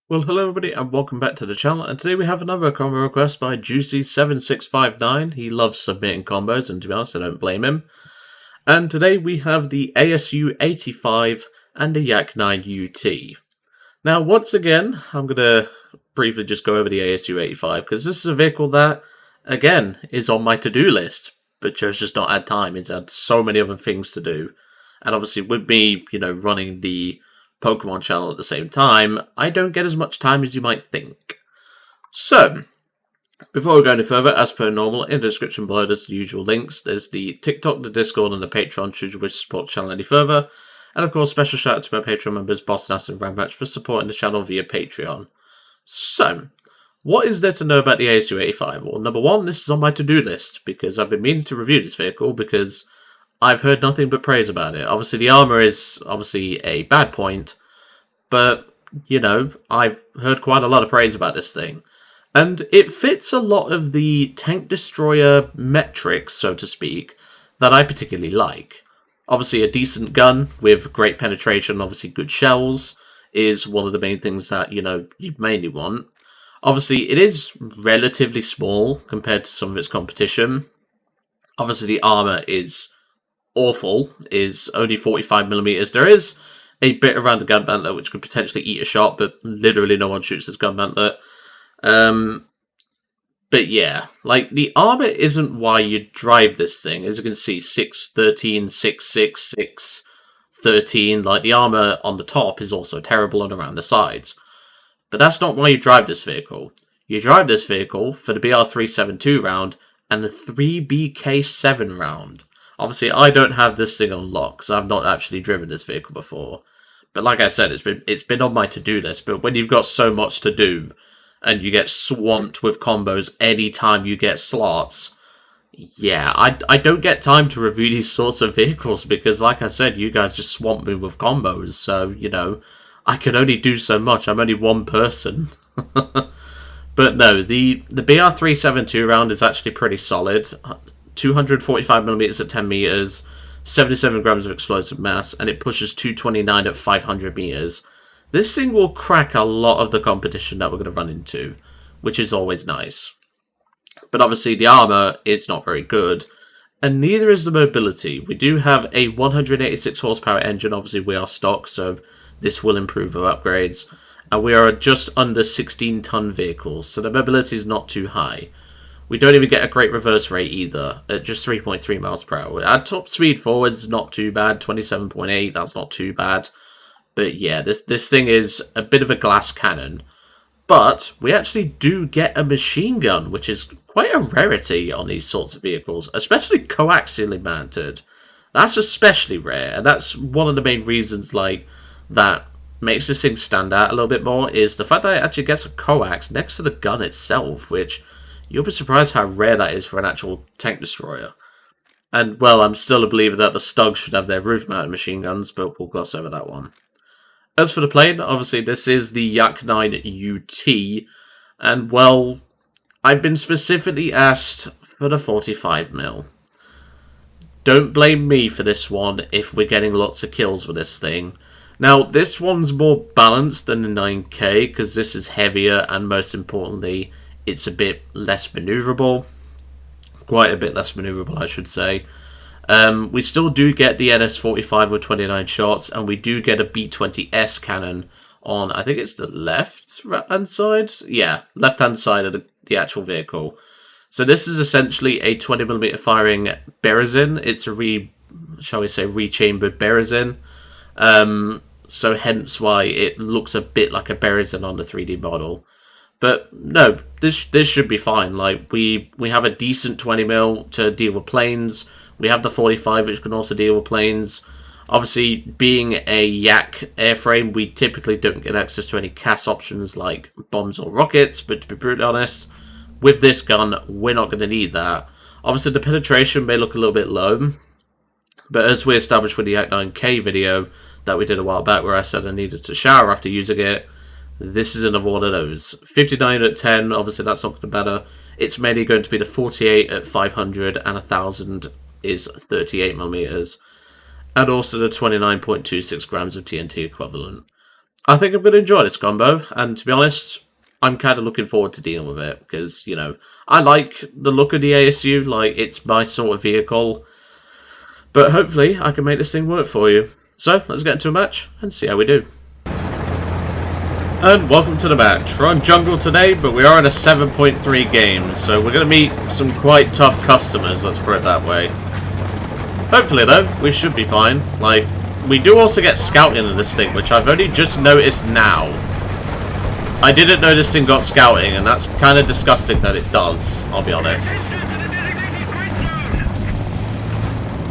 Well, hello everybody and welcome back to the channel, and today we have another combo request by Juicy7659. He loves submitting combos, and to be honest, I don't blame him. And today we have the ASU-85 and the Yak-9UT. Now, once again, I'm going to briefly just go over the ASU-85, because this is a vehicle that, again, is on my to-do list, but Joe's just not had time. He's had so many other things to do. And obviously, with me, running the Pokemon channel at the same time, I don't get as much time as you might think. So, before we go any further, as per normal, in the description below there's the usual links. There's the TikTok, the Discord, and the Patreon should you wish to support the channel any further. And of course, special shout out to my Patreon members, Boston Ass and Rambatch, for supporting the channel via Patreon. So, what is there to know about the ASU-85? Well, number one, this is on my to-do list, because I've been meaning to review this vehicle, because I've heard nothing but praise about it. Obviously, the armor is obviously a bad point, but, I've heard quite a lot of praise about this thing. And it fits a lot of the tank destroyer metrics, so to speak, that I particularly like. Obviously, a decent gun with great penetration, obviously good shells, is one of the main things that, you mainly want. Obviously, it is relatively small compared to some of its competition. Obviously, the armor is awful, is only 45mm. There is a bit around the gun mantlet which could potentially eat a shot, but literally no one shoots this gun mantlet. But yeah, the armor isn't why you drive this thing. As you can see, 613, 666, 13. The armor on the top is also terrible and around the sides. But that's not why you drive this vehicle. You drive this vehicle for the BR372 round and the 3BK7 round. Obviously, I don't have this thing on lock, because I've not actually driven this vehicle before. But like I said, it's been on my to-do list. But when you've got so much to do, and you get swamped with combos anytime you get slots, yeah, I don't get time to review these sorts of vehicles, because like I said, you guys just swamp me with combos. So, I can only do so much. I'm only one person. But no, the BR372 round is actually pretty solid. 245mm at 10 meters, 77 grams of explosive mass, and it pushes 229 at 500 meters. This thing will crack a lot of the competition that we're going to run into, which is always nice. But obviously the armor is not very good, and neither is the mobility. We do have a 186 horsepower engine. Obviously we are stock, so this will improve with upgrades. And we are just under 16-ton vehicles, so the mobility is not too high. We don't even get a great reverse rate either, at just 3.3 miles per hour. Our top speed forwards not too bad, 27.8, that's not too bad. But yeah, this thing is a bit of a glass cannon. But we actually do get a machine gun, which is quite a rarity on these sorts of vehicles, especially coaxially mounted. That's especially rare, and that's one of the main reasons that makes this thing stand out a little bit more, is the fact that it actually gets a coax next to the gun itself, which you'll be surprised how rare that is for an actual tank destroyer. And, well, I'm still a believer that the Stugs should have their roof-mounted machine guns, but we'll gloss over that one. As for the plane, obviously this is the Yak-9UT, and, well, I've been specifically asked for the 45mm. Don't blame me for this one if we're getting lots of kills with this thing. Now, this one's more balanced than the 9K, because this is heavier, and most importantly, it's a bit less maneuverable. Quite a bit less maneuverable, I should say. We still do get the NS-45 with 29 shots, and we do get a B-20S cannon on, I think it's the left-hand side? Yeah, left-hand side of the actual vehicle. So this is essentially a 20mm firing Berezin. It's a rechambered Berezin. So hence why it looks a bit like a Berezin on the 3D model. But no, this should be fine. We have a decent 20mm to deal with planes. We have the 45, which can also deal with planes. Obviously, being a Yak airframe, we typically don't get access to any CAS options like bombs or rockets. But to be brutally honest, with this gun, we're not going to need that. Obviously, the penetration may look a little bit low. But as we established with the Yak-9K video that we did a while back, where I said I needed to shower after using it, this is another one of those. 59 at 10, obviously that's not going to matter. It's mainly going to be the 48 at 500 and 1000 is 38mm. And also the 29.26 grams of TNT equivalent. I think I'm going to enjoy this combo, and to be honest, I'm kind of looking forward to dealing with it, because, you know, I like the look of the ASU, like, it's my sort of vehicle, but hopefully I can make this thing work for you. So, let's get into a match, and see how we do. And welcome to the match. We're on jungle today, but we are in a 7.3 game, so we're going to meet some quite tough customers, let's put it that way. Hopefully, though, we should be fine. Like, we do also get scouting in this thing, which I've only just noticed now. I didn't know this thing got scouting, and that's kind of disgusting that it does, I'll be honest.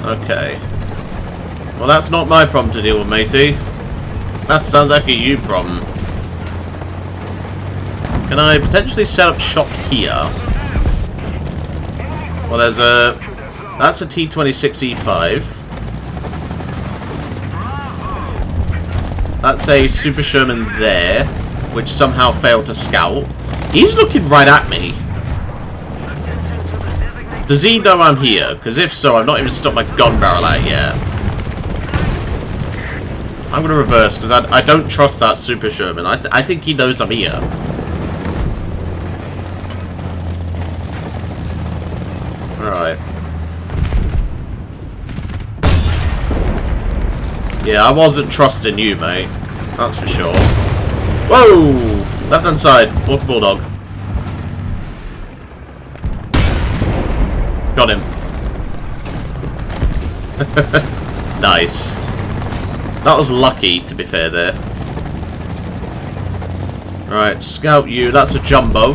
Okay. Well, that's not my problem to deal with, matey. That sounds like a you problem. Can I potentially set up shop here? Well, there's a... That's a T-26E5. That's a Super Sherman there, which somehow failed to scout. He's looking right at me. Does he know I'm here? Because if so, I've not even stuck my gun barrel out yet. I'm going to reverse, because I don't trust that Super Sherman. I think he knows I'm here. Alright. Yeah, I wasn't trusting you, mate. That's for sure. Whoa! Left hand side. Walk bulldog. Got him. Nice. That was lucky, to be fair there. Right, scout you. That's a jumbo.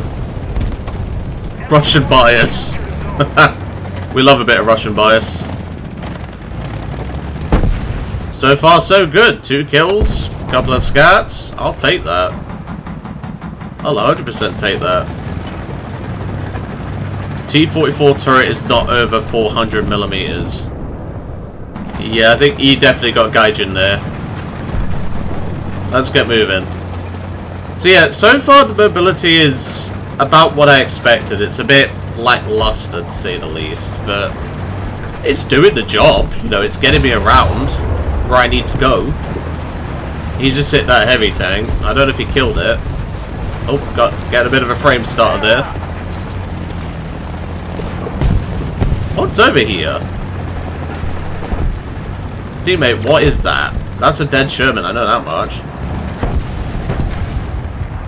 Russian bias. We love a bit of Russian bias. So far, so good. 2 kills, a couple of scats. I'll take that. I'll 100% take that. T-44 turret is not over 400 millimeters. Yeah, I think he definitely got Gaijin there. Let's get moving. So yeah, so far the mobility is about what I expected. It's a bit lackluster, to say the least, but it's doing the job. You know, it's getting me around where I need to go. He's just hit that heavy tank. I don't know if he killed it. Oh, get a bit of a frame starter there. What's over here? Teammate, what is that? That's a dead Sherman, I know that much.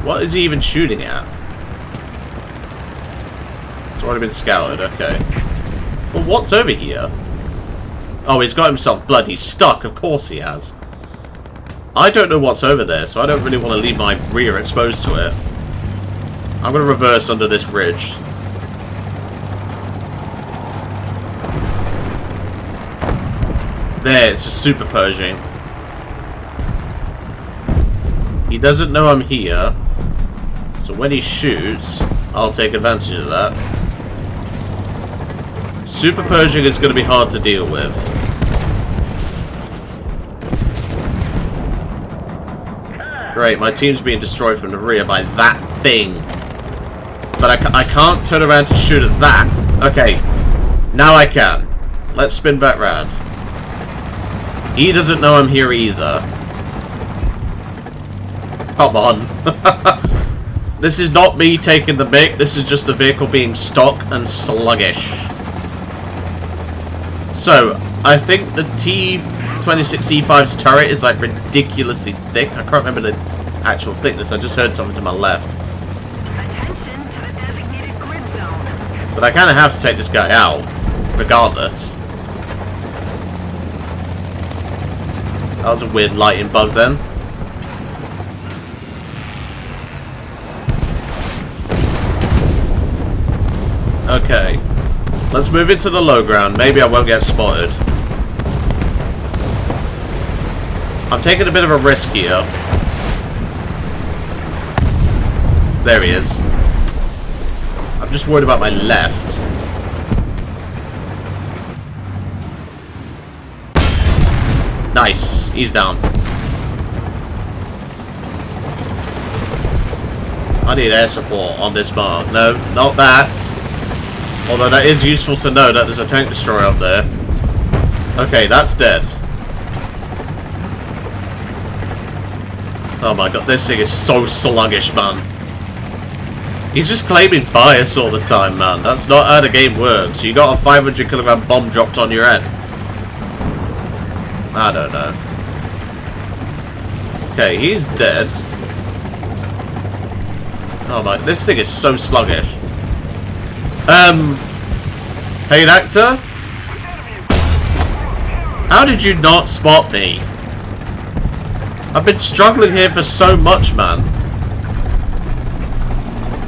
What is he even shooting at? It's already been scouted, okay. Well, what's over here? Oh, he's got himself bloody stuck. Of course he has. I don't know what's over there, so I don't really want to leave my rear exposed to it. I'm going to reverse under this ridge. There, it's a Super Pershing. He doesn't know I'm here, so when he shoots, I'll take advantage of that. Super Pershing is going to be hard to deal with. Great, my team's being destroyed from the rear by that thing. But I can't turn around to shoot at that. Okay, now I can. Let's spin back round. He doesn't know I'm here either. Come on. This is not me taking the mic, this is just the vehicle being stock and sluggish. So, I think the T-26E5's turret is like ridiculously thick. I can't remember the actual thickness, I just heard something to my left. But I kind of have to take this guy out, regardless. That was a weird lighting bug then. Okay. Let's move into the low ground. Maybe I won't get spotted. I'm taking a bit of a risk here. There he is. I'm just worried about my left. Nice. He's down. I need air support on this mark. No, not that. Although that is useful to know that there's a tank destroyer up there. Okay, that's dead. Oh my god, this thing is so sluggish, man. He's just claiming bias all the time, man. That's not how the game works. You got a 500-kilogram bomb dropped on your head. I don't know. Okay, he's dead. Oh my, this thing is so sluggish. Paid actor? How did you not spot me? I've been struggling here for so much, man.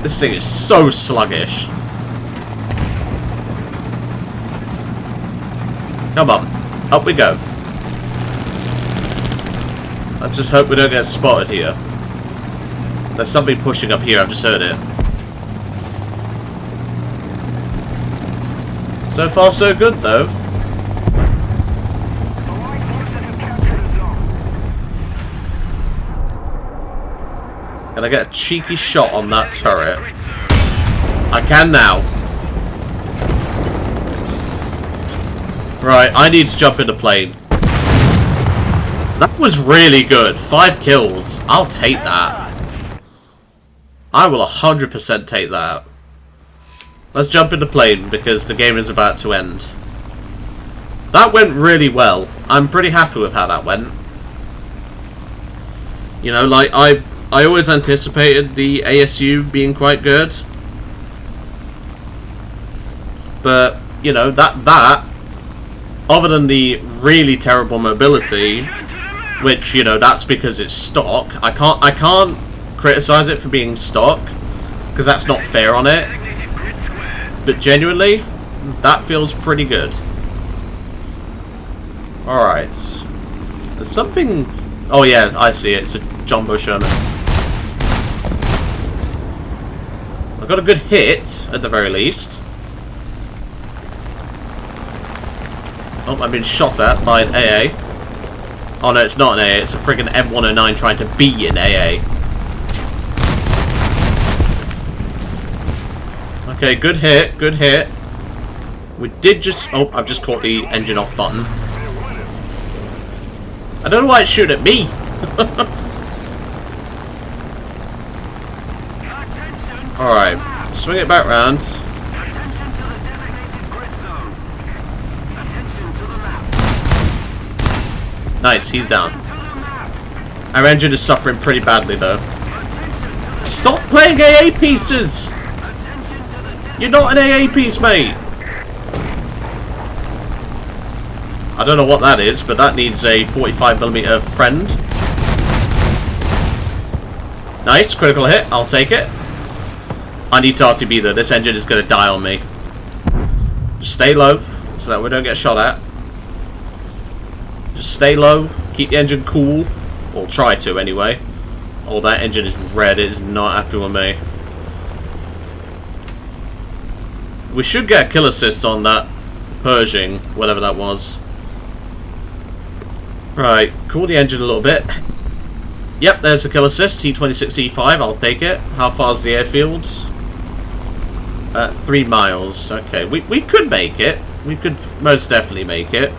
This thing is so sluggish. Come on. Up we go. Let's just hope we don't get spotted here. There's something pushing up here. I've just heard it. So far, so good, though. Can I get a cheeky shot on that turret? I can now. Right, I need to jump in the plane. That was really good. 5 kills. I'll take that. I will 100% take that. Let's jump in the plane because the game is about to end. That went really well. I'm pretty happy with how that went. You know, like, I always anticipated the ASU being quite good. But, you know, that other than the really terrible mobility, which, you know, that's because it's stock. I can't criticize it for being stock, because that's not fair on it. But genuinely, that feels pretty good. Alright. There's something... Oh yeah, I see it. It's a Jumbo Sherman. I got a good hit, at the very least. Oh, I've been shot at by an AA. Oh no, it's not an AA, it's a friggin' M109 trying to be an AA. Okay, good hit, good hit. We did just... Oh, I've just caught the engine off button. I don't know why it's shooting at me. Alright, swing it back round. Nice, he's down. Our engine is suffering pretty badly though. Stop playing AA pieces! You're not an AA piece, mate! I don't know what that is, but that needs a 45mm friend. Nice, critical hit, I'll take it. I need to RTB though, this engine is going to die on me. Just stay low, so that we don't get shot at. Just stay low, keep the engine cool, or try to anyway. Oh, that engine is red, it is not happy with me. We should get a kill assist on that Pershing, whatever that was. Right, cool the engine a little bit. Yep, there's a kill assist, T26E5, I'll take it. How far's the airfield? 3 miles, okay. We could make it. We could most definitely make it.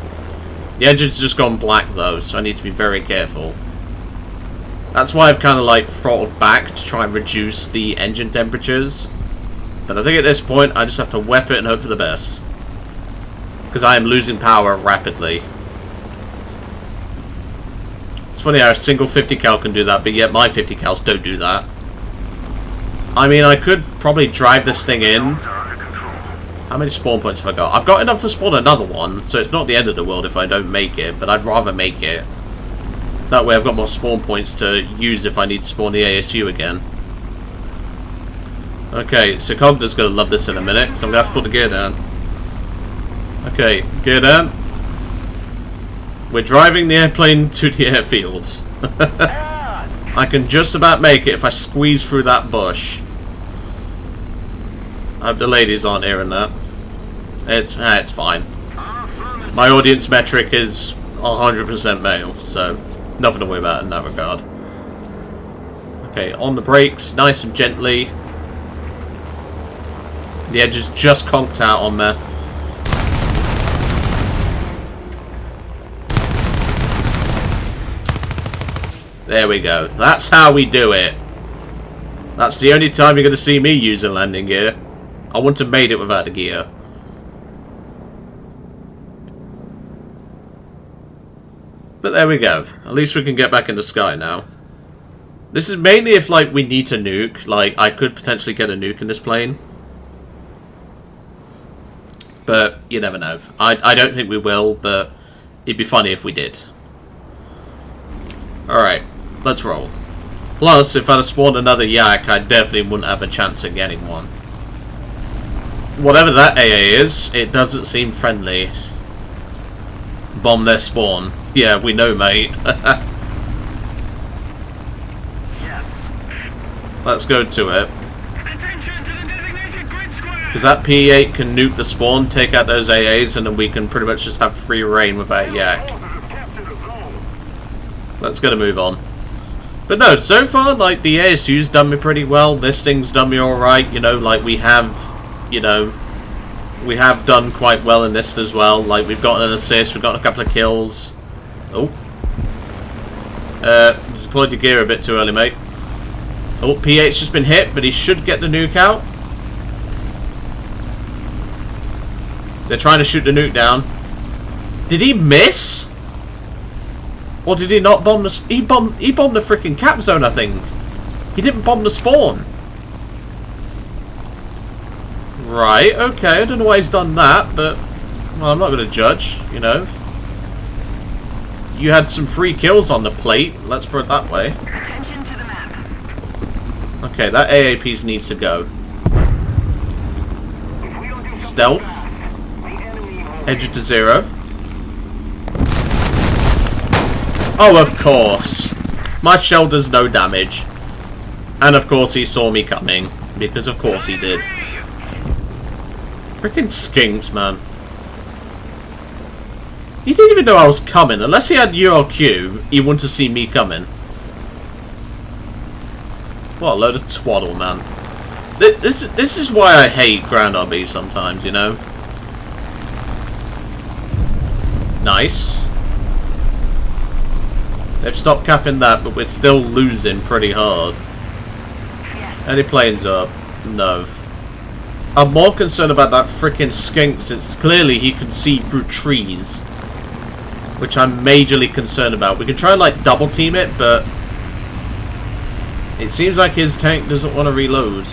The engine's just gone black though, so I need to be very careful. That's why I've kind of like throttled back to try and reduce the engine temperatures. But I think at this point I just have to whip it and hope for the best. Because I am losing power rapidly. It's funny how a single 50 cal can do that, but yet my 50 cals don't do that. I mean, I could probably drive this thing in. How many spawn points have I got? I've got enough to spawn another one, so it's not the end of the world if I don't make it, but I'd rather make it. That way I've got more spawn points to use if I need to spawn the ASU again. Okay, so Cogner's going to love this in a minute, so I'm going to have to put the gear down. Okay, gear down. We're driving the airplane to the airfield. I can just about make it if I squeeze through that bush. I hope the ladies aren't hearing that. It's fine. My audience metric is 100% male, so nothing to worry about in that regard. Okay, on the brakes, nice and gently. The edge is just conked out on there. There we go. That's how we do it. That's the only time you're going to see me use a landing gear. I wouldn't have made it without the gear. But there we go. At least we can get back in the sky now. This is mainly if, like, we need to nuke. Like, I could potentially get a nuke in this plane. But you never know. I don't think we will, but it'd be funny if we did. Alright, let's roll. Plus, if I'd have spawned another Yak, I definitely wouldn't have a chance of getting one. Whatever that AA is, it doesn't seem friendly. Bomb their spawn. Yeah, we know, mate. Let's go to it. Because that P8 can nuke the spawn, take out those AAs, and then we can pretty much just have free reign without Yak. Let's get a move on. But no, so far, like, the ASU's done me pretty well. This thing's done me alright. You know, like, we have, you know, we have done quite well in this as well. Like, we've gotten an assist, we've gotten a couple of kills. Oh. Deployed your gear a bit too early, mate. Oh, P8's just been hit, but he should get the nuke out. They're trying to shoot the nuke down. Did he miss? Or did he not bomb the... He bombed the freaking cap zone, I think. He didn't bomb the spawn. Right, okay. I don't know why he's done that, but... Well, I'm not going to judge, you know. You had some free kills on the plate. Let's put it that way. Okay, that AAP needs to go. Stealth. Edge it to 0. Oh, of course. My shell does no damage. And of course he saw me coming. Because of course he did. Freaking skinks, man. He didn't even know I was coming. Unless he had ULQ, he wouldn't have seen me coming. What a load of twaddle, man. This is why I hate ground RB sometimes, you know? Nice. They've stopped capping that, but we're still losing pretty hard. Any planes up? No. I'm more concerned about that freaking skink, since clearly he can see through trees. Which I'm majorly concerned about. We can try and, like, double team it, but... It seems like his tank doesn't want to reload.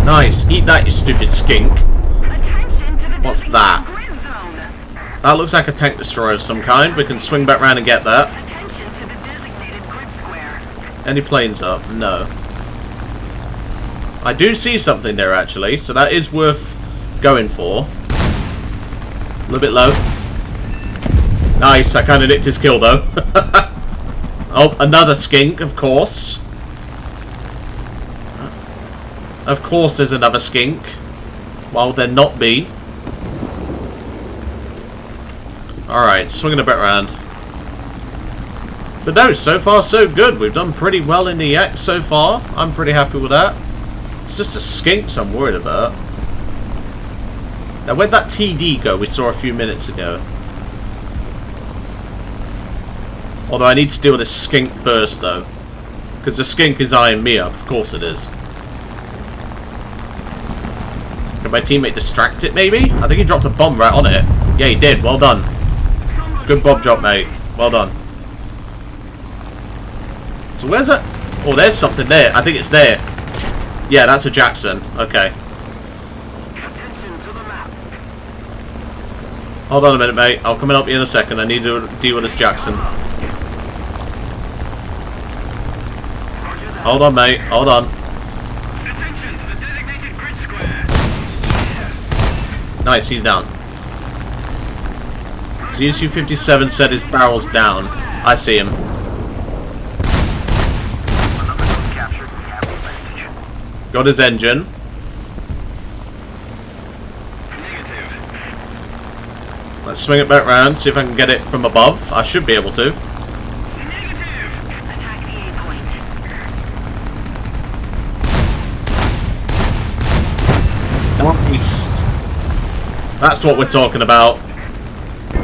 Nice. Eat that, you stupid skink. What's that? That looks like a tank destroyer of some kind. We can swing back round and get that. Any planes up? No. I do see something there, actually, so that is worth going for. A little bit low. Nice, I kind of nicked his kill, though. Oh, another skink, of course. Of course there's another skink. Why would there not be? Alright, swinging a bit around. But no, so far so good. We've done pretty well in the Yak so far. I'm pretty happy with that. It's just the skinks I'm worried about. Now, where'd that TD go we saw a few minutes ago? Although I need to deal with this skink first, though. Because the skink is eyeing me up. Of course it is. Can my teammate distract it, maybe? I think he dropped a bomb right on it. Yeah, he did. Well done. Good bomb drop, mate. Well done. So where's that? Oh, there's something there. I think it's there. Yeah, that's a Jackson. Okay. Hold on a minute, mate. I'll come and help you in a second. I need to deal with this Jackson. Hold on, mate. Hold on. Nice, he's down. So ASU-57 said his barrel's down. I see him. Got his engine. Let's swing it back round, see if I can get it from above. I should be able to. Nice. That's what we're talking about.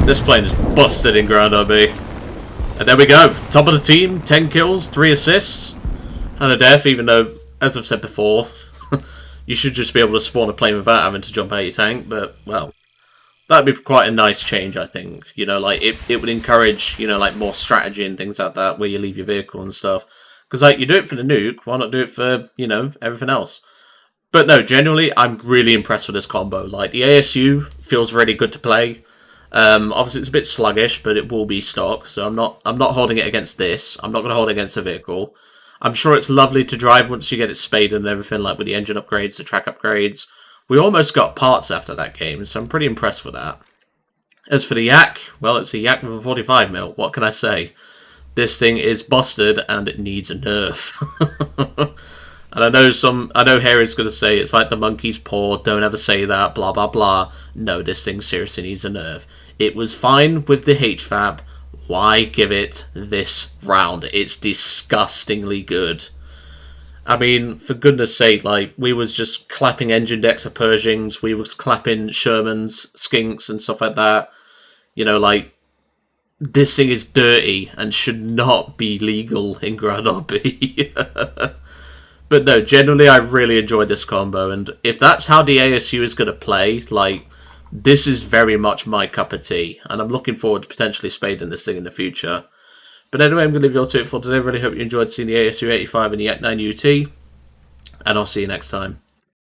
This plane is busted in Ground RB. And there we go. Top of the team, 10 kills, 3 assists, and a death, even though, as I've said before, you should just be able to spawn a plane without having to jump out your tank, but, well, that'd be quite a nice change, I think. You know, like, it would encourage, you know, like, more strategy and things like that, where you leave your vehicle and stuff. Because, like, you do it for the nuke, why not do it for, you know, everything else? But no, genuinely, I'm really impressed with this combo. Like, the ASU feels really good to play. Obviously, it's a bit sluggish, but it will be stock, so I'm not holding it against this. I'm not going to hold it against the vehicle. I'm sure it's lovely to drive once you get it spaded and everything, like with the engine upgrades, the track upgrades. We almost got parts after that game, so I'm pretty impressed with that. As for the Yak, well, it's a Yak with a 45 mil. What can I say? This thing is busted and it needs a nerf. And I know Harry's going to say it's like the monkey's paw, don't ever say that, blah, blah, blah. No, this thing seriously needs a nerf. It was fine with the HFAB. Why give it this round? It's disgustingly good. I mean, for goodness sake, like, we was just clapping engine decks of Pershings, we was clapping Shermans, Skinks, and stuff like that. You know, like, this thing is dirty and should not be legal in Grand RB. But no, generally I really enjoyed this combo, and if that's how the ASU is going to play, like, this is very much my cup of tea, and I'm looking forward to potentially spading this thing in the future. But anyway, I'm going to leave you all to it for today. I really hope you enjoyed seeing the ASU-85 and the Yak-9UT, and I'll see you next time.